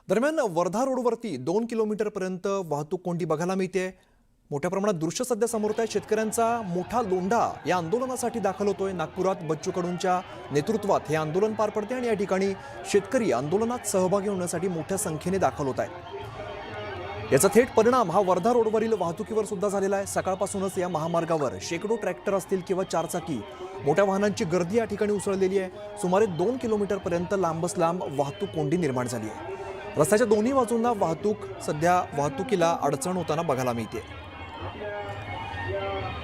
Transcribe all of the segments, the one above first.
दरम्यान वर्धा रोडवरती 2 किलोमीटरपर्यंत वाहतूक कोंडी बघायला मिळते। मोठ्या प्रमाणात दृश्य सध्या समोर आहे। शेतकऱ्यांचा मोठा लोंढा या आंदोलनासाठी दाखल होतोय। नागपुरात बच्चू कडूंच्या नेतृत्वात हे आंदोलन पार पडते आणि या ठिकाणी शेतकरी आंदोलनात सहभागी होण्यासाठी मोठ्या संख्येने दाखल होत आहेत। याचा थेट परिणाम हा वर्धा रोडवरील वाहतुकीवर सुद्धा झालेला आहे। सकाळपासूनच या महामार्गावर शेकडो ट्रॅक्टर असतील किंवा चारचाकी मोठ्या वाहनांची गर्दी या ठिकाणी उसळलेली आहे। सुमारे 2 किलोमीटरपर्यंत लांबच लांब वाहतूक कोंडी निर्माण झाली आहे। रस्त्याच्या दोन्ही बाजूंना वाहतुकीला अडचण होताना बघायला मिळते।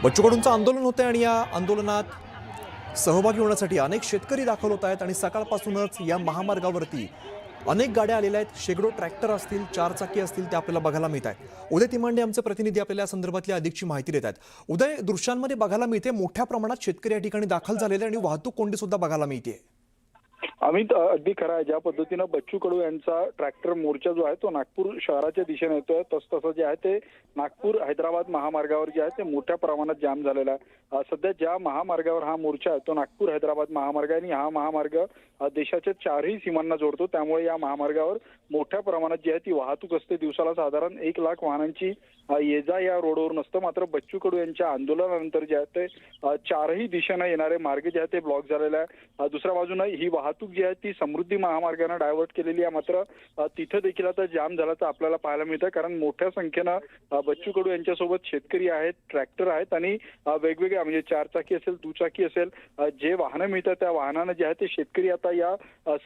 बच्चू कडूंचं आंदोलन होतं आणि या आंदोलनात सहभागी होण्यासाठी अनेक शेतकरी दाखल होत आहेत आणि सकाळपासूनच या महामार्गावरती अनेक गाड्या आलेल्या आहेत। शेकडो ट्रॅक्टर असतील, चारचाकी असतील ते आपल्याला बघायला मिळत आहेत। उदय तिमांडे आमचे प्रतिनिधी आपल्याला या संदर्भातली अधिकची माहिती देत आहेत। उदय, दृश्यांमध्ये बघायला मिळते मोठ्या प्रमाणात शेतकरी या ठिकाणी दाखल झालेले आणि वाहतूक कोंडी सुद्धा बघायला मिळते। अमित, अगदी खरं आहे। ज्या पद्धतीनं बच्चू कडू यांचा ट्रॅक्टर मोर्चा जो आहे तो नागपूर शहराच्या दिशेने येतोय, तसं जे आहे ते नागपूर हैदराबाद महामार्गावर जे आहे ते मोठ्या प्रमाणात जाम झालेला आहे। सध्या ज्या महामार्गावर हा मोर्चा आहे तो नागपूर हैदराबाद महामार्ग आहे आणि हा महामार्ग देशाच्या चारही सीमांना जोडतो। त्यामुळे या महामार्गावर मोठ्या प्रमाणात जी आहे ती वाहतूक असते। दिवसाला साधारण 1 लाख वाहनांची ये जा या रोडवर नसतं। मात्र बच्चू कडू यांच्या आंदोलनानंतर जे आहे ते चारही दिशेने येणारे मार्ग जे आहे ते ब्लॉक झालेले आहे। दुसऱ्या बाजूने ही वाहतूक जी आहे ती समृद्धी महामार्गाने डायव्हर्ट केलेली आहे। मात्र तिथे देखील आता जाम झाल्याचं आपल्याला पाहायला मिळतं, कारण मोठ्या संख्येनं बच्चू कडू यांच्यासोबत शेतकरी आहेत, ट्रॅक्टर आहेत आणि वेगवेगळ्या म्हणजे चारचाकी असेल, दुचाकी असेल, जे वाहनं मिळतात त्या वाहनानं जे आहे ते शेतकरी आता या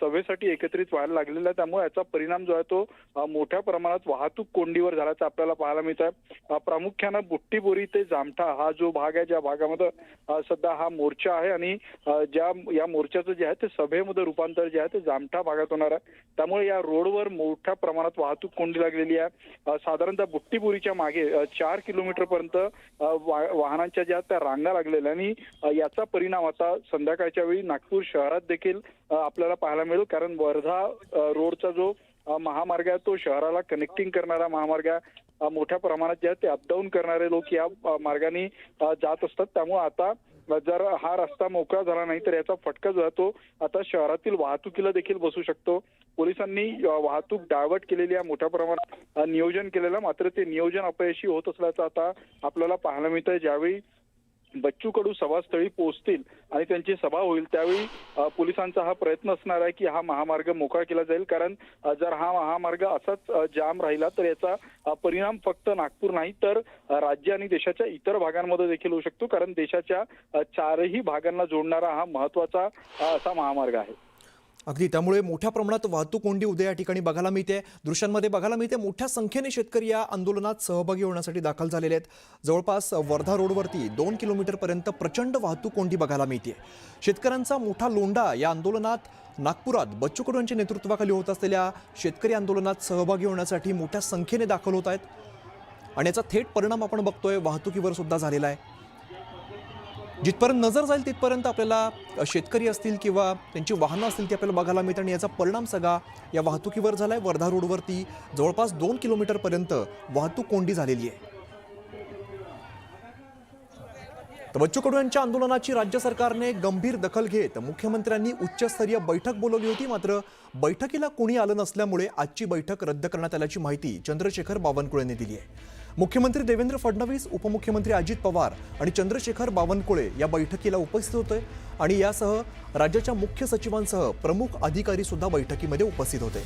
सभेसाठी एकत्रित व्हायला लागलेला आहे। त्यामुळे याचा परिणाम जो आहे तो मोठ्या प्रमाणात वाहतूक कोंडीवर झाल्याचं आपल्याला पाहायला मिळतं। प्रामुख्यानं बुट्टीबोरी ते जामठा हा जो भाग आहे, ज्या भागामध्ये सध्या हा मोर्चा आहे आणि या मोर्चाचं जे आहे ते सभेमध्ये रूपांतर जे आहे ते जामठा भागात होणार आहे। त्यामुळे या रोडवर मोठ्या प्रमाणात वाहतूक कोंडी लागलेली आहे। साधारणतः बुट्टीबोरीच्या मागे 4 किलोमीटरपर्यंत वाहनांच्या ज्या त्या रांगा लागलेल्या आणि याचा परिणाम आता संध्याकाळच्या वेळी नागपूर शहरात देखील आपल्याला पाहायला मिळेल, कारण वर्धा रोडचा जो महामार्ग आहे तो शहराला कनेक्टिंग करणारा महामार्ग आहे। मोठ्या प्रमाणात जे आहे ते अपडाऊन करणारे लोक या मार्गाने जात असतात। त्यामुळे आता जर हा रस्ता मोकळा झाला नाही तर याचा फटका जो आहे तो आता शहरातील वाहतुकीला देखील बसू शकतो। पोलिसांनी वाहतूक डायव्हर्ट केलेली आहे, मोठ्या प्रमाणात नियोजन केलेलं, मात्र ते नियोजन अपयशी होत असल्याचं आता आपल्याला पाहायला मिळतंय। ज्यावेळी बच्चू कडू सभास्थळी पोहोचतील आणि त्यांची सभा होईल त्यावेळी पोलिसांचा हा प्रयत्न असणार आहे की हा महामार्ग मोकळा केला जाईल, कारण जर हा महामार्ग असाच जाम राहिला तर याचा परिणाम फक्त नागपूर नाही तर राज्य आणि देशाच्या इतर भागांमध्ये देखील होऊ शकतो, कारण देशाच्या चारही भागांना जोडणारा हा महत्वाचा असा महामार्ग आहे। अगदी, त्यामुळे मोठ्या प्रमाणात वाहतूक कोंडी उद्या या ठिकाणी बघायला मिळते। दृश्यांमध्ये बघायला मिळते मोठ्या संख्येने शेतकरी या आंदोलनात सहभागी होण्यासाठी दाखल झालेले आहेत। जवळपास वर्धा रोडवरती 2 किलोमीटरपर्यंत प्रचंड वाहतूक कोंडी बघायला मिळते। शेतकऱ्यांचा मोठा लोंढा या आंदोलनात नागपुरात बच्चू कडू यांच्या नेतृत्वाखाली होत असलेल्या शेतकरी आंदोलनात सहभागी होण्यासाठी मोठ्या संख्येने दाखल होत आहेत आणि याचा थेट परिणाम आपण बघतोय वाहतुकीवर सुद्धा झालेला आहे। जिथपर्यंत नजर जाईल तिथपर्यंत आपल्याला शेतकरी असतील किंवा त्यांची वाहनं असतील ती आपल्याला बघायला मिळतात आणि याचा परिणाम सगळा या वाहतुकीवर झालाय। वर्धा रोडवरती जवळपास 2 किलोमीटरपर्यंत वाहतूक कोंडी झालेली आहे। तर बच्चू कडू यांच्या आंदोलनाची राज्य सरकारने गंभीर दखल घेत मुख्यमंत्र्यांनी उच्चस्तरीय बैठक बोलवली होती, मात्र बैठकीला कोणी आलं नसल्यामुळे आजची बैठक रद्द करण्यात आल्याची माहिती चंद्रशेखर बावनकुळे यांनी दिली आहे। मुख्यमंत्री देवेंद्र फडणवीस, उपमुख्यमंत्री अजित पवार आणि चंद्रशेखर बावनकुळे या बैठकीला उपस्थित होते आणि यासह राज्याच्या मुख्य सचिवांसह प्रमुख अधिकारी सुद्धा बैठकीमध्ये उपस्थित होते।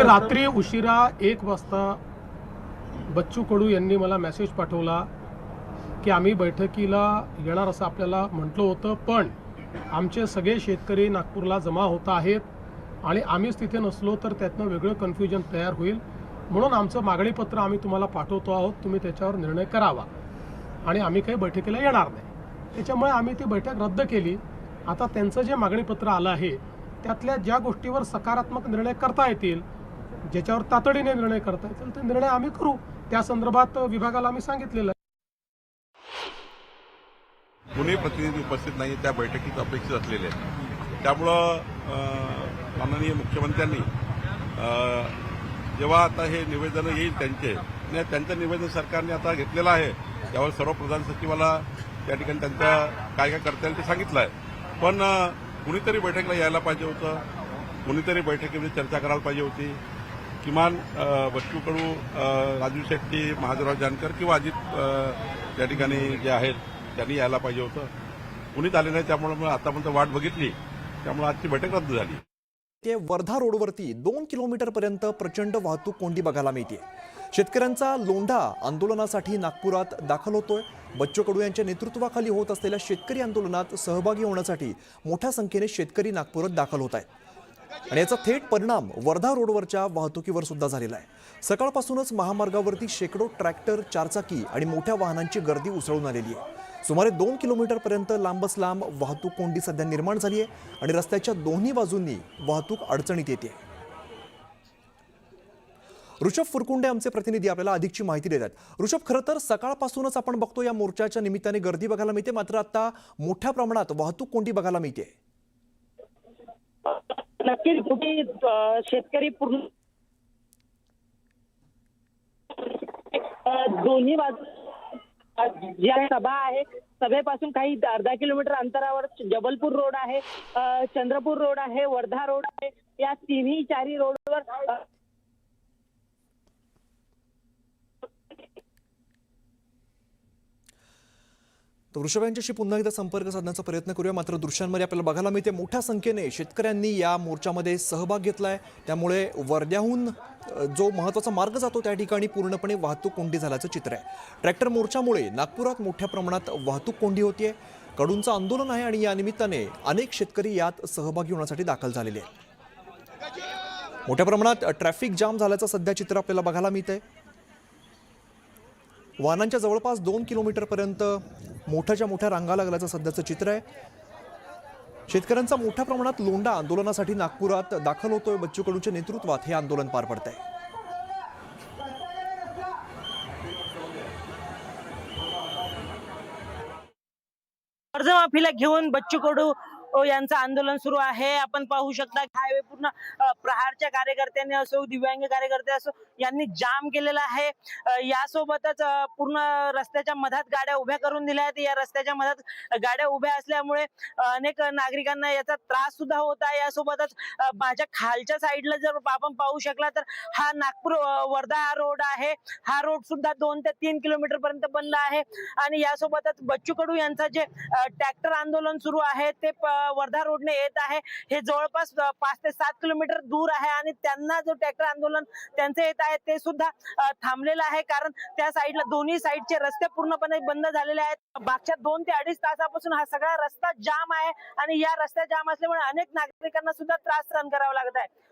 रात्री उशिरा 1 वाजता बच्चू कडू यांनी मला मेसेज पाठवला की आम्ही बैठकीला येणार असं आपल्याला म्हटलं होतं, पण आमचे सगळे शेतकरी नागपूरला जमा होत आहेत आणि आम्हीच तिथे नसलो तर त्यातनं वेगळं कन्फ्युजन तयार होईल, म्हणून आमचं मागणीपत्र आम्ही तुम्हाला पाठवतो आहोत, तुम्ही त्याच्यावर निर्णय करावा आणि आम्ही काही बैठकीला येणार नाही। त्याच्यामुळे आम्ही ती बैठक रद्द केली। आता त्यांचं जे मागणीपत्र आलं आहे त्यातल्या ज्या गोष्टीवर सकारात्मक निर्णय करता येतील, ज्याच्यावर तातडीने निर्णय करता येतील ते निर्णय आम्ही करू। त्या संदर्भात विभागाला आम्ही सांगितलेलं आहे। कोणी प्रतिनिधी उपस्थित नाही त्या बैठकीत अपेक्षित असलेले आहेत। त्यामुळं माननीय मुख्यमंत्र्यांनी जेव्हा आता हे निवेदन येईल त्यांचं निवेदन सरकारने आता घेतलेलं आहे, त्यावर सर्व प्रधान सचिवाला त्या ठिकाणी त्यांच्या काय काय करता येईल ते सांगितलं आहे। पण कुणीतरी बैठकीला यायला पाहिजे होतं, कुणीतरी बैठकीमध्ये चर्चा करायला पाहिजे होती. किमान बच्चू कडू, राजू शेट्टी, महादेवराव जानकर किंवा अजित या ठिकाणी जे आहेत त्यांनी यायला पाहिजे होतं. कुणीच आले नाही. त्यामुळे मग आतापर्यंत वाट बघितली, त्यामुळे आजची बैठक रद्द झाली. ते वर्धा रोडवरती 2 किलोमीटरपर्यंत प्रचंड वाहतूक कोंडी बघायला मिळते. शेतकऱ्यांचा लोंढा आंदोलनासाठी नागपुरात दाखल होतोय. बच्चू कडू यांच्या नेतृत्वाखाली होत असलेल्या शेतकरी आंदोलनात सहभागी होण्यासाठी मोठ्या संख्येने शेतकरी नागपुरात दाखल होत आहेत आणि याचा थेट परिणाम वर्धा रोडवरच्या वाहतुकीवर सुद्धा झालेला आहे. सकाळपासूनच महामार्गावरती शेकडो ट्रॅक्टर, चारचाकी आणि मोठ्या वाहनांची गर्दी उसळून आलेली आहे. सुमारे 2 किलोमीटरपर्यंत लांबच लांब वाहतूक कोंडी सध्या निर्माण झाली आहे आणि रस्त्याच्या दोन्ही बाजूंनी वाहतूक अडचणीत येते. ऋषभ फुरकुंडे आमचे प्रतिनिधी आपल्याला अधिकची माहिती देतात. ऋषभ, खरं तर सकाळपासूनच आपण बघतो या मोर्चाच्या निमित्ताने गर्दी बघायला मिळते, मात्र आता मोठ्या प्रमाणात वाहतूक कोंडी बघायला मिळते. नक्कीच कुठे शेतकरी पूर्ण दोन्ही बाजू ज्या सभा आहे, सभेपासून काही अर्धा किलोमीटर अंतरावर जबलपूर रोड आहे, चंद्रपूर रोड आहे, वर्धा रोड आहे. या तिन्ही चारी रोडवर तर वृषभ यांच्याशी पुन्हा एकदा संपर्क साधण्याचा प्रयत्न करूया. मात्र दृश्यांमध्ये आपल्याला बघायला मिळते मोठ्या संख्येने शेतकऱ्यांनी या मोर्चामध्ये सहभाग घेतलाय. त्यामुळे वर्ध्याहून जो महत्त्वाचा मार्ग जातो त्या ठिकाणी पूर्णपणे वाहतूक कोंडी झाल्याचं चित्र आहे. ट्रॅक्टर मोर्चामुळे नागपुरात मोठ्या प्रमाणात वाहतूक कोंडी होतीये. कडूंचं आंदोलन आहे आणि या निमित्ताने अनेक शेतकरी यात सहभागी होण्यासाठी दाखल झालेले आहेत. मोठ्या प्रमाणात ट्रॅफिक जाम झाल्याचं सध्या चित्र आपल्याला बघायला मिळतंय. वाहनांच्या जवळपास 2 किलोमीटरपर्यंत मोठ्याच्या मोठ्या रांगा लागल्याचं सध्याचं चित्र आहे. शेतकऱ्यांचा मोठ्या प्रमाणात लोंढा आंदोलनासाठी नागपुरात दाखल होतोय. बच्चू कडूंच्या नेतृत्वात हे आंदोलन पार पडत आहे. कर्जमाफीला घेऊन बच्चू कडू यांचं आंदोलन सुरू आहे. आपण पाहू शकता हायवे पूर्ण प्रहारच्या कार्यकर्त्यांनी असो, दिव्यांग कार्यकर्ते असो, यांनी जाम केलेला आहे. यासोबतच पूर्ण रस्त्याच्या मधात गाड्या उभ्या करून दिल्या आहेत. या रस्त्याच्या मधात गाड्या उभ्या असल्यामुळे अनेक नागरिकांना याचा त्रास सुद्धा होत आहे. यासोबतच माझ्या खालच्या साईडला जर आपण पाहू शकला तर हा नागपूर वर्धा हा रोड आहे. हा रोड सुद्धा 2 ते 3 किलोमीटर पर्यंत बंद आहे. आणि यासोबतच बच्चू कडू यांचं जे ट्रॅक्टर आंदोलन सुरू आहे ते वर्धा रोडने येत आहे. हे जवळपास 5 ते 7 किलोमीटर दूर आहे आणि त्यांना जो ट्रॅक्टर आंदोलन त्यांचे येत आहे ते सुद्धा थांबलेलं आहे. कारण त्या साईडला दोन्ही साईडचे रस्ते पूर्णपणे बंद झालेले आहेत. मागच्या 2 ते 2.5 तासापासून हा सगळा रस्ता जाम आहे आणि या रस्ता जाम असल्यामुळे अनेक नागरिकांना सुद्धा त्रास सहन करावा लागत आहे.